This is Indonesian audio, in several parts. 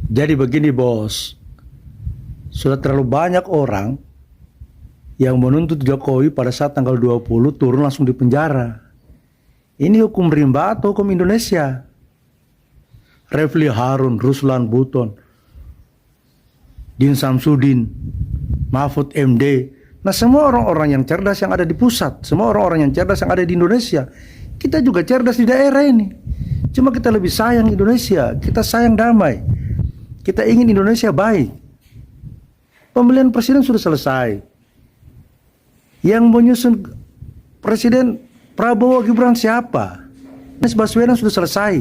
Jadi begini bos, sudah terlalu banyak orang yang menuntut Jokowi pada saat tanggal 20 turun langsung di penjara. Ini hukum rimba atau hukum Indonesia? Refli Harun, Ruslan Buton, Din Samsudin, Mahfud MD. Nah, semua orang-orang yang cerdas yang ada di pusat, semua orang-orang yang cerdas yang ada di Indonesia. Kita juga cerdas di daerah ini. Cuma kita lebih sayang Indonesia, kita sayang damai. Kita ingin Indonesia baik. Pemilihan presiden sudah selesai. Yang menyusun presiden Prabowo Gibran siapa? Anies Baswedan sudah selesai.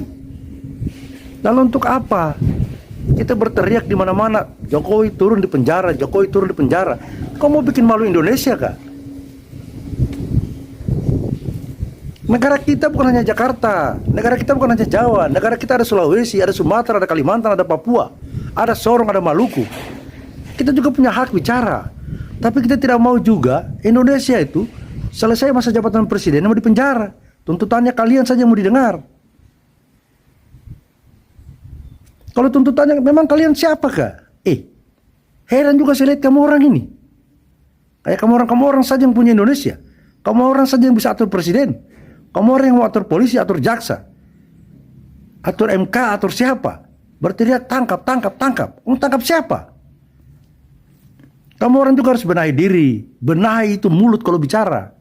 Lalu untuk apa? Kita berteriak di mana-mana, Jokowi turun di penjara, Jokowi turun di penjara. Kau mau bikin malu Indonesia kah? Negara kita bukan hanya Jakarta, negara kita bukan hanya Jawa, negara kita ada Sulawesi, ada Sumatera, ada Kalimantan, ada Papua, ada Sorong, ada Maluku. Kita juga punya hak bicara. Tapi kita tidak mau juga Indonesia itu selesai masa jabatan presiden mau dipenjara. Tuntutannya kalian saja mau didengar. Kalau tuntutannya memang kalian siapakah? Heran juga saya lihat kamu orang ini. Kayak kamu orang saja yang punya Indonesia. Kamu orang saja yang bisa atur presiden. Kamu orang yang mau atur polisi, atur jaksa, atur MK, atur siapa? Berteriak tangkap, tangkap, tangkap. Tangkap siapa? Kamu orang juga harus benahi diri. Benahi itu mulut kalau bicara.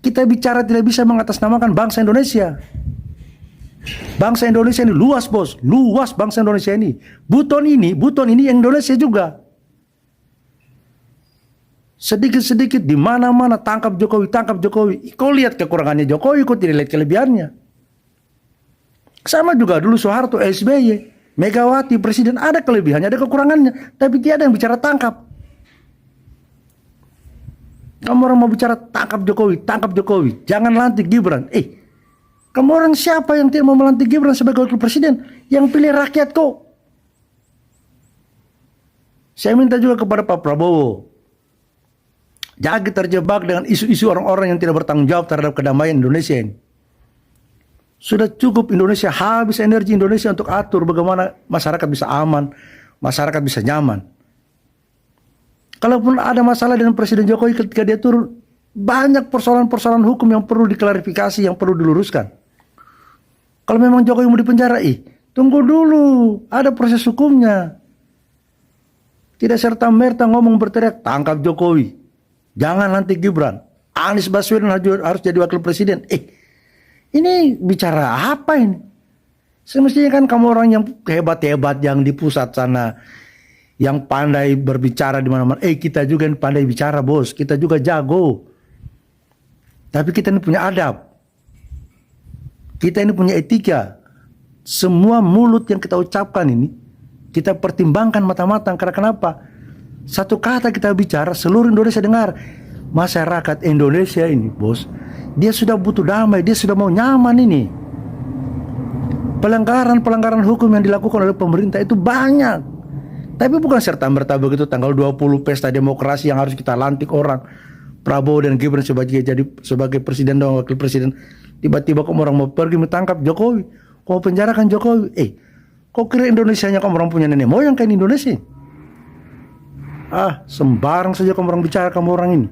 Kita bicara tidak bisa mengatasnamakan bangsa Indonesia. Bangsa Indonesia ini luas bos. Luas bangsa Indonesia ini. Buton ini Indonesia juga. Sedikit-sedikit di mana-mana tangkap Jokowi, tangkap Jokowi. Kau lihat kekurangannya Jokowi, kau tidak lihat kelebihannya. Sama juga dulu Soeharto, SBY, Megawati, presiden ada kelebihannya, ada kekurangannya. Tapi tiada yang bicara tangkap. Kamu orang mau bicara tangkap Jokowi, jangan lantik Gibran. Kamu orang siapa yang tidak mau melantik Gibran sebagai wakil presiden? Yang pilih rakyat kok. Saya minta juga kepada Pak Prabowo, jangan terjebak dengan isu-isu orang-orang yang tidak bertanggung jawab terhadap kedamaian Indonesia ini. Sudah cukup Indonesia, habis energi Indonesia untuk atur bagaimana masyarakat bisa aman, masyarakat bisa nyaman. Kalaupun ada masalah dengan Presiden Jokowi ketika dia turun, banyak persoalan-persoalan hukum yang perlu diklarifikasi, yang perlu diluruskan. Kalau memang Jokowi mau dipenjara, tunggu dulu, ada proses hukumnya. Tidak serta-merta ngomong berteriak, tangkap Jokowi. Jangan nanti Gibran. Anies Baswedan harus jadi wakil presiden. Ini bicara apa ini? Semestinya kan kamu orang yang hebat-hebat yang di pusat sana, yang pandai berbicara di mana-mana. Kita juga yang pandai bicara bos. Kita juga jago. Tapi kita ini punya adab. Kita ini punya etika. Semua mulut yang kita ucapkan ini, kita pertimbangkan mata-mata. Karena kenapa? Satu kata kita bicara, seluruh Indonesia dengar. Masyarakat Indonesia ini, bos, dia sudah butuh damai, dia sudah mau nyaman ini. Pelanggaran-pelanggaran hukum yang dilakukan oleh pemerintah itu banyak. Tapi bukan serta-merta begitu tanggal 20 pesta demokrasi yang harus kita lantik orang. Prabowo dan Gibran sebagai presiden dan wakil presiden. Tiba-tiba kamu orang mau pergi menangkap Jokowi. Kau penjarakan Jokowi. Kau kira Indonesianya kamu orang punya nenek moyang kayak Indonesia? Sembarang saja kamu orang bicara kamu orang ini.